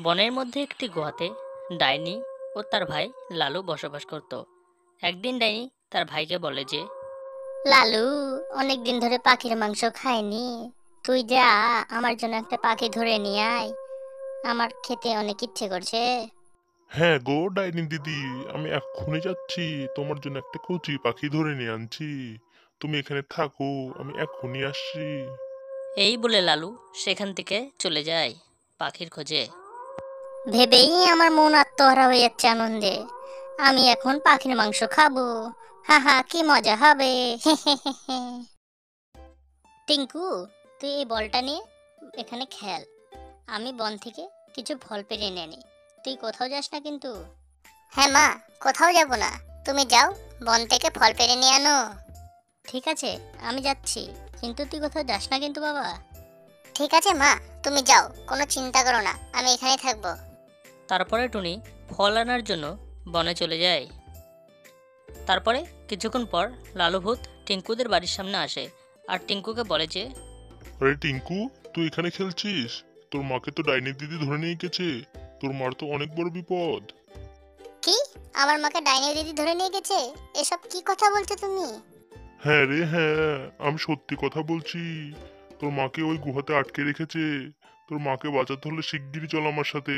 বনের মধ্যে একটি গুহাতে ডাইনি ও তার ভাই লালু বসবাস করত। একদিন ডাইনি তার ভাইকে বলে যে, লালু, অনেক দিন ধরে পাখির মাংস খাইনি। তুই যা, আমার জন্য একটা পাখি ধরে নিয়ে আয়। আমার খেতে অনেক ইচ্ছে করছে। হ্যাঁ গো ডাইনি দিদি, আমি এক্ষুনি যাচ্ছি। তোমার জন্য একটা কচি পাখি ধরে নিয়ে আনছি। তুমি এখানে থাকো, আমি এক্ষুনি আসছি। এই বলে লালু সেখান থেকে চলে যায় পাখির খোঁজে। ভেবেই আমার মন আত্মহারা হয়ে যাচ্ছে আনন্দে। আমি এখন পাখির মাংস খাবো। হা হা, কি মজা হবে। টিঙ্কু, তুই এই বলটা নিয়ে এখানে খেল। আমি বন থেকে কিছু ফল পেড়ে এনে আনি। তুই কোথাও যাস না কিন্তু। হ্যাঁ মা, কোথাও যাব না। তুমি যাও, বন থেকে ফল পেড়ে নিয়ে আনো। ঠিক আছে, আমি যাচ্ছি, কিন্তু তুই কোথাও যাস না কিন্তু বাবা। ঠিক আছে মা, তুমি যাও, কোনো চিন্তা করো না, আমি এখানেই থাকবো। তারপরে টুনি ফল আনার জন্য বনে চলে যায়। তারপরে কিছুক্ষণ পর লালু ভূত টিঙ্কুদের বাড়ির সামনে আসে আর টিঙ্কুকে বলে যে, আরে টিঙ্কু, তুই এখানে খেলছিস? তোর মাকে তো ডাইনি দিদি ধরে নিয়ে গেছে। তোর মার তো অনেক বড় বিপদ। কি? আমার মাকে ডাইনি দিদি ধরে নিয়ে গেছে? এসব কি কথা বলছো তুমি? হ্যাঁ রে হ্যাঁ, আমি সত্যি কথা বলছি। তোর মাকে ওই গুহাতে আটকে রেখেছে। তোর মাকে বাঁচাতে হলে শিগগিরই চল আমার সাথে।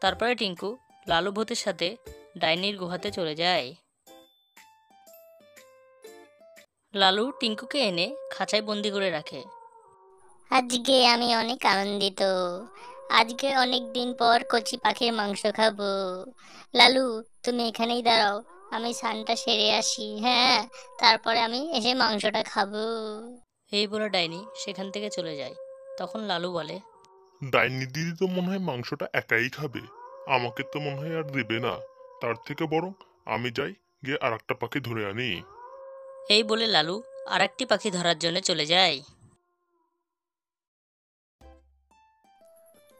তারপরে টিঙ্কু লালু ভূতের সাথে ডাইনির গুহাতে চলে যায়। লালু টিঙ্কুকে এনে খাঁচায় বন্দি করে রাখে। আজকে আমি অনেক আনন্দিত। আজকে অনেক দিন পর কচি পাখির মাংস খাবো। লালু, তুমি এখানেই দাঁড়াও, আমি স্নানটা সেরে আসি। হ্যাঁ, তারপরে আমি এসে মাংসটা খাবো। এই বলে ডাইনি সেখান থেকে চলে যায়। তখন লালু বলে, ডাইনি দিদি তো মনে হয় মাংসটা একাই খাবে। আমাকে তো মনে হয় আর দেবে না। তার থেকে বরং আমি যাই, গিয়ে আর একটা পাখি ধরে আনি। এই বলে লালু আর একটি পাখি ধরার জন্য চলে যায়।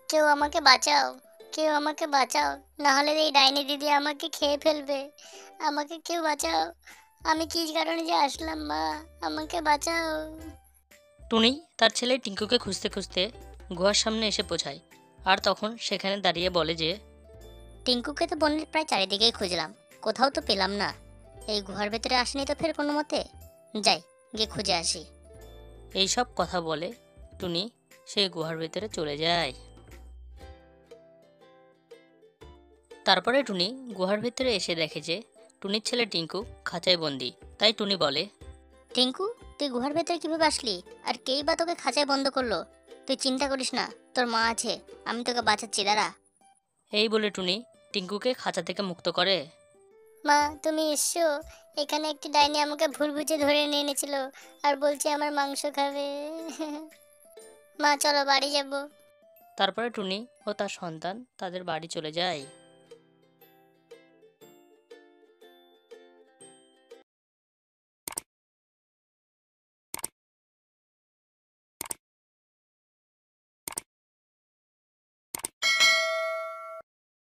কেউ আমাকে বাঁচাও, কেউ আমাকে বাঁচাও, না হলে এই ডাইনি দিদি আমাকে খেয়ে ফেলবে। আমাকে কেউ বাঁচাও। আমি কি কারণে যে আসলাম, মা, আমাকে বাঁচাও। টুনি তার ছেলে টিঙ্কুকে খুঁজতে খুঁজতে গুহার সামনে এসে পৌঁছায় আর তখন সেখানে দাঁড়িয়ে বলে যে, টিঙ্কুকে তো বনের প্রায় চারিদিকেই খুঁজলাম, কোথাও তো পেলাম না। এই গুহার ভেতরে আসেনি তো ফের কোনো মতে। যাই, গিয়ে খুঁজে আসি। এই সব কথা বলে টুনি সেই গুহার ভেতরে চলে যায়। তারপরে টুনি গুহার ভেতরে এসে দেখে যে টুনির ছেলে টিঙ্কু খাঁচায় বন্দি। তাই টুনি বলে, টিঙ্কু, তুই গুহার ভেতরে কিভাবে আসলি? আর কেই বা তোকে খাঁচায় বন্ধ করলো? তুই চিন্তা করিস না, তোর মা আছে, আমি তোকে বাঁচাচ্ছি, দাঁড়া। এই বলে টুনি টিঙ্কুকে খাঁচা থেকে মুক্ত করে। মা, তুমি এসছো? এখানে একটি ডাইনি আমাকে ভুল বুঝে ধরে নিয়ে এনেছিল আর বলছে আমার মাংস খাবে। মা, চলো বাড়ি যাব। তারপরে টুনি ও তার সন্তান তাদের বাড়ি চলে যায়।